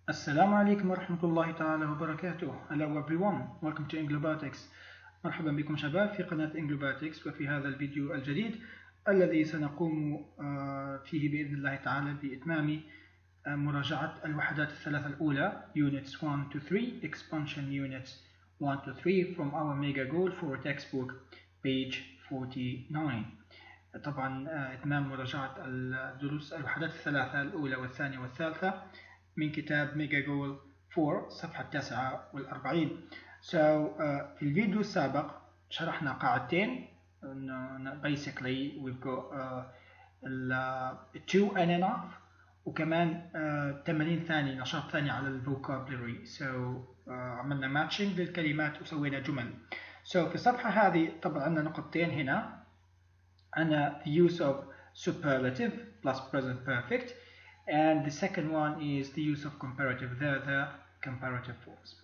السلام عليكم ورحمة الله تعالى وبركاته. Hello everyone, welcome to Englobatics. مرحبا بكم شباب في قناة Englobatics، وفي هذا الفيديو الجديد الذي سنقوم فيه بإذن الله تعالى بإتمام مراجعة الوحدات الثلاث الأولى Units 1 to 3 Expansion Units 1 to 3 from our mega goal for textbook page 49. طبعا إتمام مراجعة الدروس الوحدات الثلاثة الأولى والثانية والثالثة من كتاب ميقا جول 4 صفحة 49. في الفيديو السابق شرحنا قاعدتين. Basically we've got two and enough، وكمان تمرين ثاني، نشاط ثاني على الفوكابلري. عملنا ماتشنج للكلمات وسوينا جمل. في الصفحة هذه طبعا عندنا نقطتين هنا. عندنا the use of superlative plus present perfect, and the second one is the use of comparative, the comparative forms.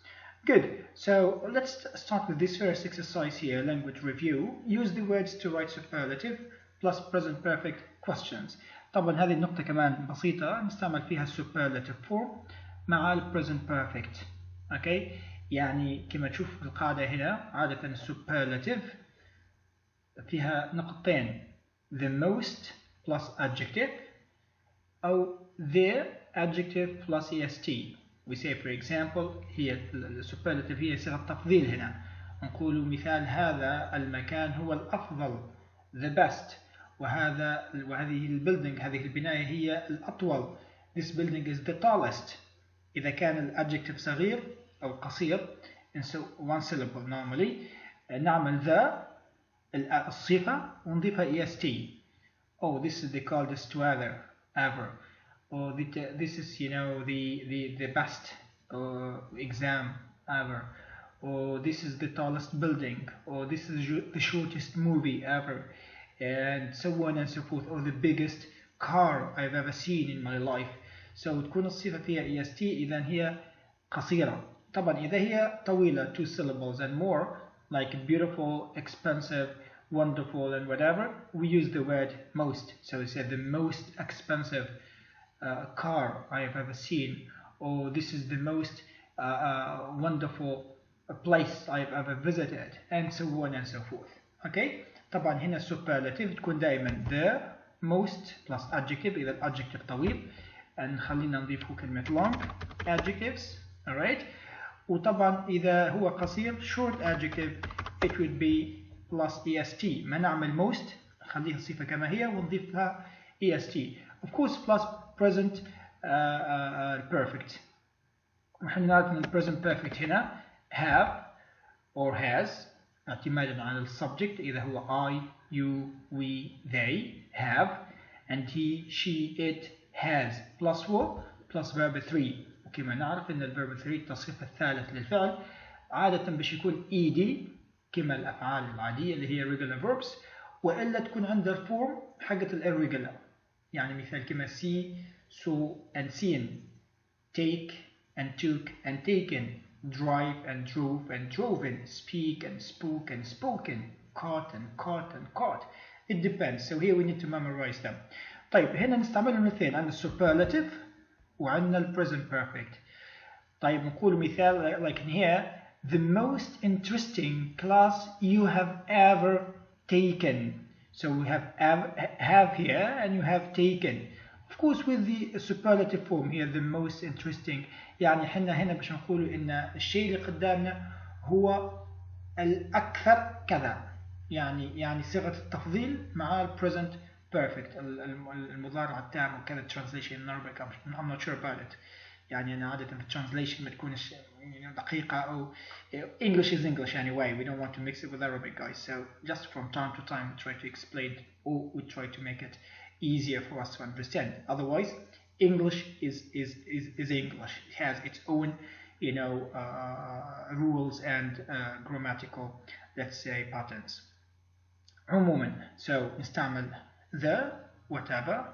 Good. So let's start with this first exercise here, language review. Use the words to write superlative plus present perfect questions. طبعا هذه النقطة كمان بسيطة نستعمل فيها superlative form مع ال present perfect. Okay. يعني كما تشوف في القاعدة هنا عادة superlative فيها نقطتين، the most plus adjective أو the adjective plus est. We say for example هي superlative هي صيغة تفضيل هنا. نقول مثال هذا المكان هو الأفضل the best، وهذه البيلدينج هذه البناية هي الأطول this building is the tallest. إذا كان الادجكتيف صغير أو قصير in one syllable normally نعمل the الصفة ونضيفها est. Oh, this is the coldest weather ever. Or this is, you know, the best exam ever. Or this is the tallest building. Or this is the shortest movie ever. And so on and so forth. Or the biggest car I've ever seen in my life. So تكون الصفة فيها est إذا هي قصيرة. طبعا إذا هي طويلة 2 syllables and more, like beautiful, expensive, wonderful and whatever, we use the word most. So we say the most expensive car I have ever seen, or this is the most wonderful place I have ever visited, and so on and so forth. Okay. طبعا هنا superlative تكون دائما the most plus adjective إذا الادجكتيف طويل، خلينا نضيفه كلمة long adjectives. alright. وطبعا إذا هو قصير short adjective it would be plus est. ما نعمل most نخليها الصفة كما هي ونضيفها est. of course plus present perfect. ونحن نعرف ان present perfect هنا have or has اعتمادا على السبجكت. إذا هو I, you, we, they have, and he, she, it has plus what? plus verb 3. وكما نعرف ان الverb 3 التصريف الثالث للفعل عادة باش يكون ed كما الأفعال العادية اللي هي regular verbs، وإلا تكون عندها الفورم حقة الirregular. يعني مثال كما see, saw and seen, take and took and taken, drive and drove and driven, speak and spoke and spoken, caught and caught and caught. It depends. So here we need to memorize them. طيب هنا نستعملهم الاثنين، عندنا superlative وعندنا present perfect. طيب نقول مثال like in here, the most interesting class you have ever taken. So we have here and you have taken. Of course with the superlative form here, the most interesting. يعني حنا هنا باش نقولوا ان الشيء اللي قدامنا هو الأكثر كذا. يعني صيغة التفضيل مع ال present perfect المضارع التام وكذا. translation in Arabic I'm not sure about it. يعني أنا عادة في translation ما تكونش دقيقة أو English is English anyway. We don't want to mix it with Arabic, guys. So just from time to time we try to explain or we try to make it easier for us to understand. Otherwise, English is English. It has its own, you know, rules and grammatical, let's say, patterns. عموما, so نستعمل the, whatever,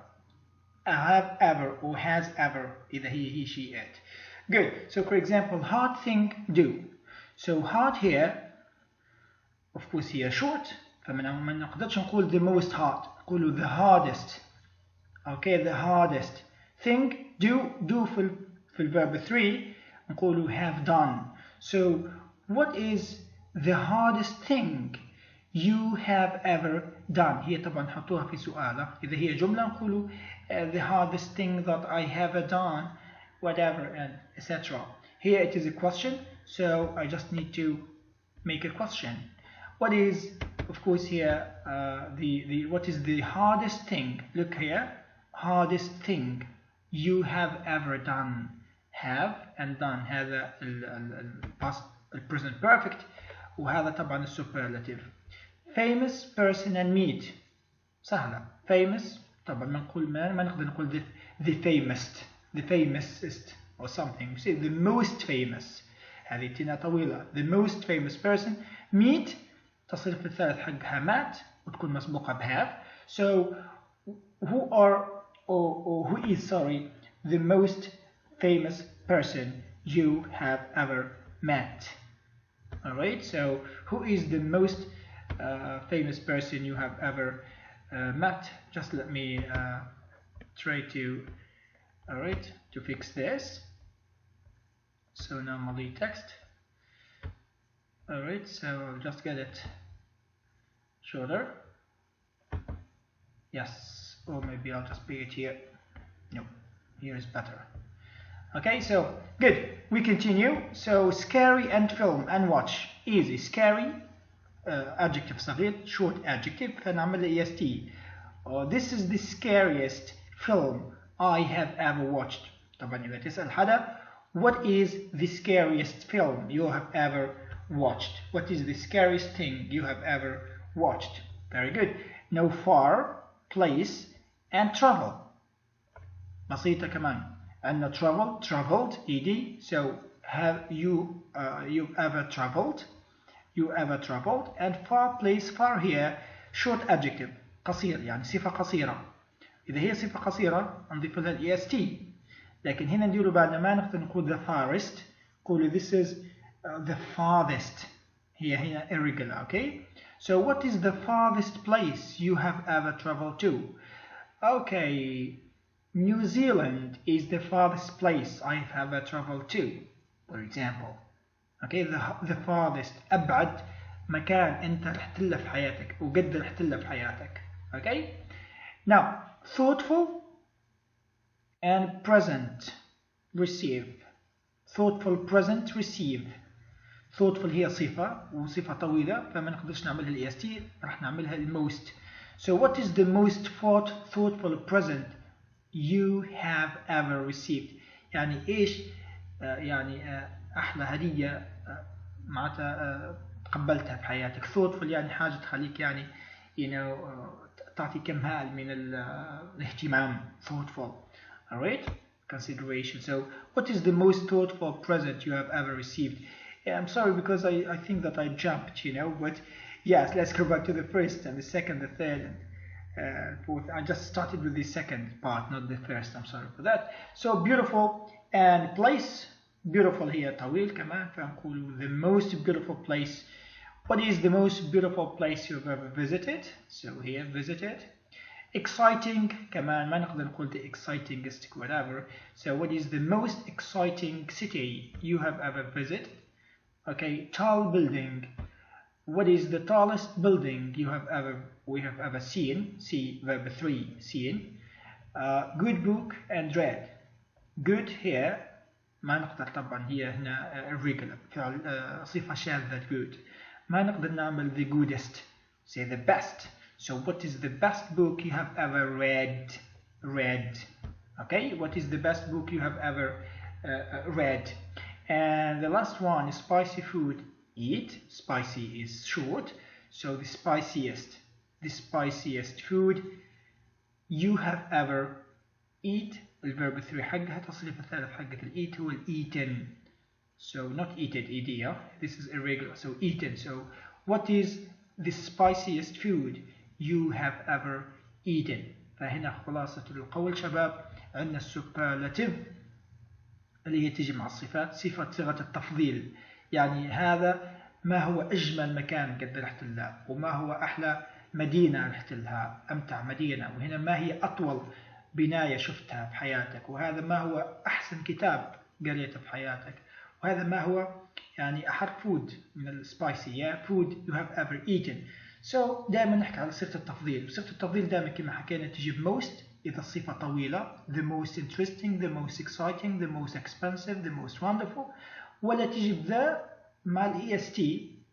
have ever or has ever إذا he, she, it. Good. So for example, hard thing do. So hard here, of course here short. فما نقدرش نقول the most hard. نقول the hardest. Okay, the hardest thing do في في الverb 3 نقولوا have done. So what is the hardest thing you have ever done؟ هي طبعا حطوها في سؤال. إذا هي جملة نقولوا the hardest thing that I have done whatever and etc. Here it is a question, so I just need to make a question. What is, of course, here what is the hardest thing? Look here, hardest thing you have ever done. Have and done هذا past present perfect وهذا طبعا superlative. Famous person and meet سهلة. Famous طبعا ما نقدر نقول the famousest or something. We say the most famous. هذه تينا طويلة. The most famous person. Meet تصير في الثالث حقها مات وتكون مسبوقة بهاف. So who is the most famous person you have ever met? Alright, so who is the most famous person you have ever met? Just let me try to fix this. So normally text. Alright, so I'll just get it shorter. Yes, or maybe I'll just put it here. No, here is better. Okay, so good. We continue. So scary and film and watch. Easy. Scary adjective صغير, short adjective, فنعمل est. This is the scariest film I have ever watched. طبعا إذا تسأل حدا what is the scariest film you have ever watched? What is the scariest thing you have ever watched? Very good. Now far, place and travel. بسيطة كمان. And traveled, ed. So have you ever traveled? You ever traveled? And far, place, far here short adjective قصير يعني صفة قصيرة. إذا هي صفة قصيرة نضيف لها est. لكن هنا نديروا بعد ما نقدر نقول the farthest نقول this is the farthest. هي هنا irregular. Okay. So what is the farthest place you have ever traveled to? Okay. New Zealand is the farthest place I have ever traveled to, for example. Okay, the farthest أبعد مكان أنت رحت له في حياتك وقد رحت له في حياتك. Okay. Now, thoughtful and present receive. Thoughtful present receive. Thoughtful هي صفة وصفة طويلة فما نقدرش نعملها est راح نعملها most. So what is the most thoughtful present you have ever received? يعني إيش يعني أحلى هدية معناتها تقبلتها في حياتك. thoughtful يعني حاجة تخليك يعني تعطي كمال من الاهتمام. thoughtful. Alright? Consideration. So what is the most thoughtful present you have ever received? Yeah, I'm sorry because I think that I jumped, but yes, let's go back to the first and the second, the third and fourth. I just started with the second part, not the first. I'm sorry for that. So beautiful and place. Beautiful here طويل كمان فنقول the most beautiful place. What is the most beautiful place you've ever visited? So here visited. Exciting كمان ما نقدر نقول the excitingest whatever. So what is the most exciting city you have ever visited? Okay, tall building. What is the tallest building we have ever seen? See verb 3, seen. Good book and read. Good here ما نقدر طبعا هي هنا irregular فعل صفة شاذة good. ما نقدر نعمل the goodest. Say the best. So what is the best book you have ever read? Okay, what is the best book you have ever read? And the last one is spicy food. Eat. Spicy is short. So the spiciest food you have ever eat. الverb 3 حقها تصريف الثالث حقة eat هو eaten. So not eaten, ed. This is irregular. So eaten. So what is the spiciest food you have ever eaten? فهنا خلاصة القول شباب عندنا superlative اللي هي تيجي مع الصفات. صيغة التفضيل يعني هذا ما هو أجمل مكان قد رحت له وما هو أحلى مدينة رحت لها أمتع مدينة وهنا ما هي أطول بناية شفتها في حياتك وهذا ما هو أحسن كتاب قريته في حياتك. وهذا ما هو يعني أحر فود من السبايسي food you have ever eaten. So دائما نحكي على صيغة التفضيل. صيغة التفضيل دائما كما حكينا تجي most إذا الصفة طويلة, the most interesting, the most exciting, the most expensive, the most wonderful, ولا تجي the مع ال est,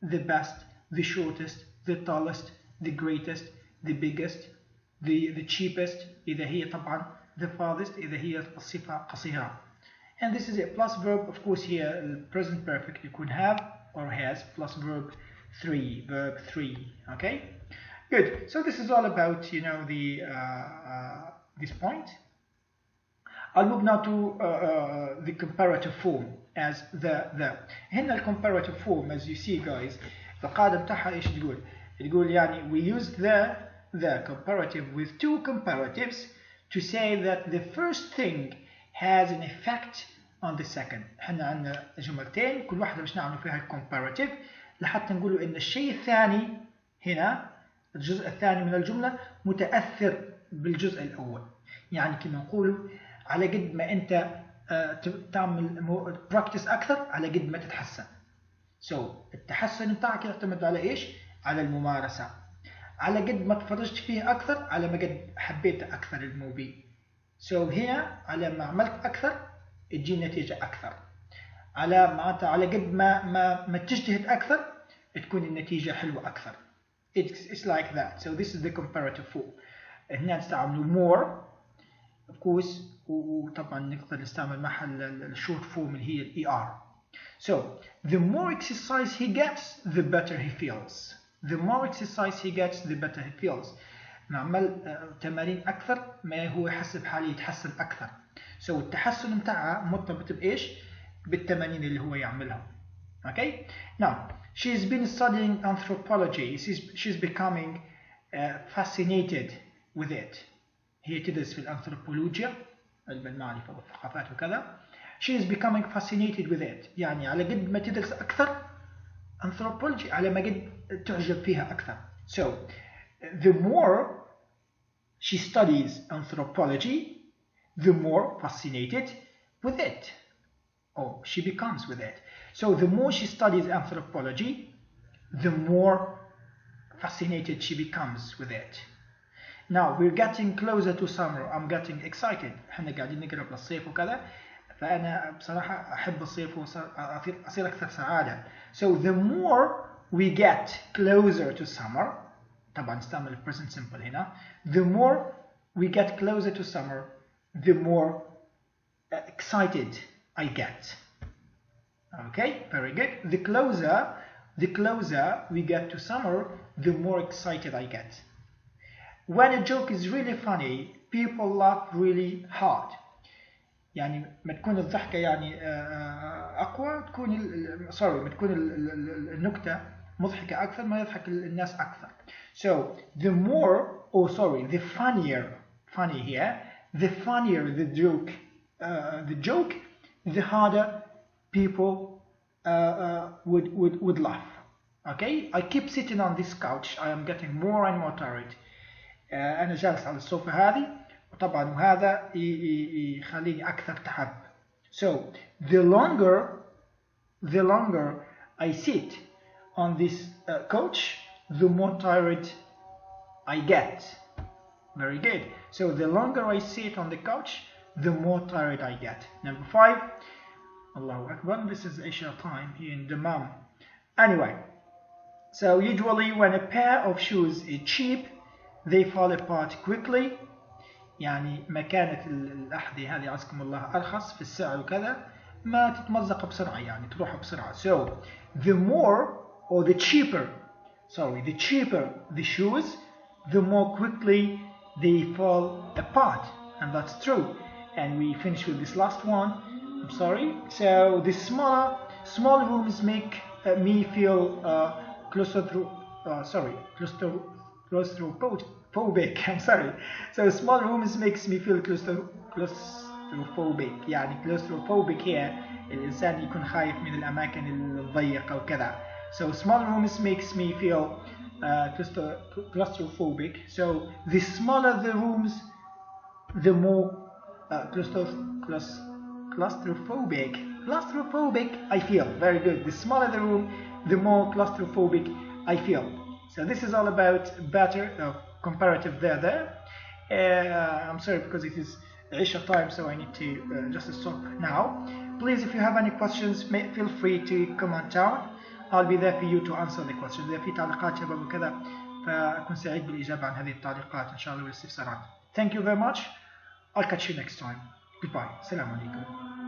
the best, the shortest, the tallest, the greatest, the biggest, the cheapest إذا هي طبعا the farthest إذا هي الصفة قصيرة. And this is a plus verb, of course here present perfect يكون have or has plus verb 3, verb 3. Okay, good. So this is all about the this point. I'll move now to the comparative form as the. هنا ال comparative form as you see guys القاعدة بتاعها إيش تقول؟ تقول يعني we use the comparative with two comparatives to say that the first thing has an effect on the second. احنا عندنا جملتين كل واحدة باش نعمل فيها comparative لحتى نقولوا ان الشيء الثاني هنا الجزء الثاني من الجملة متأثر بالجزء الأول. يعني كما نقولوا على قد ما انت تعمل براكتس أكثر على قد ما تتحسن. So التحسن بتاعك يعتمد على ايش؟ على الممارسة. على قد ما تفرجت فيه أكثر على ما قد حبيت أكثر الموبي. So هنا على ما عملت أكثر تجي نتيجة أكثر. على قد ما تجتهد أكثر تكون النتيجة حلوة أكثر. It's like that. So this is the comparative form. هنا نستعمل more of course وطبعا نقدر نستعمل معها الشورت فورم اللي هي ال ER. So the more exercise he gets the better he feels. The more exercise he gets the better he feels. نعمل تمارين أكثر ما هو يحسب حاله يتحسن أكثر. So التحسن متاعها مرتبط بإيش؟ بالتمارين اللي هو يعملها. Okay? Now, she's been studying anthropology. She's becoming fascinated with it. هي تدرس في الأنثروبولوجيا علم المعرفة والثقافات وكذا. She is becoming fascinated with it. يعني على قد ما تدرس أكثر anthropology على ما قد تعجب فيها أكثر. So, the more she studies anthropology, the more fascinated with it. Oh, she becomes with it. So the more she studies anthropology, the more fascinated she becomes with it. Now we're getting closer to summer. I'm getting excited. احنا قاعدين نقرب للصيف وكذا. فأنا بصراحة أحب الصيف وأصير أكثر سعادة. So the more we get closer to summer, طبعا نستعمل present simple هنا. The more we get closer to summer, the more excited I get. Okay, very good. The closer we get to summer, the more excited I get. When a joke is really funny, people laugh really hard. يعني ما تكون الضحكة يعني أقوى تكون ما تكون النكتة مضحكة أكثر ما يضحك الناس أكثر. So the more, the funny here, the funnier the joke, the harder people would laugh. Okay, I keep sitting on this couch. I am getting more and more tired. أنا جالس على السوفة هذه وطبعا وهذا يخليني أكثر تعب. So the longer I sit on this couch, the more tired I get. Very good. So the longer I sit on the couch, the more tired I get. Number 5. Allahu Akbar. This is Isha time here in Dammam. Anyway, so usually when a pair of shoes is cheap, they fall apart quickly. يعني ما كانت الأحذية هذه عزكم الله أرخص في السعر وكذا ما تتمزق بسرعة يعني تروح بسرعة. So the more or the cheaper the shoes, the more quickly they fall apart, and that's true. And we finish with this last one. I'm sorry. So the small rooms make me feel claustrophobic. I'm sorry. So small rooms makes me feel claustrophobic. يعني claustrophobic هي الإنسان يكون خايف من الأماكن الضيقة وكذا. So small rooms makes me feel claustrophobic. So the smaller the rooms, the more claustrophobic. Claustrophobic, I feel. Very good. The smaller the room, the more claustrophobic I feel. So this is all about better comparative there. I'm sorry because it is Isha time, so I need to just stop now. Please, if you have any questions, feel free to comment down. I'll be there for you to answer the questions. إذا في تعليقات شباب وكذا فأكون سعيد بالإجابة عن هذه التعليقات إن شاء الله والاستفسارات. Thank you very much. I'll catch you next time. Goodbye. السلام عليكم.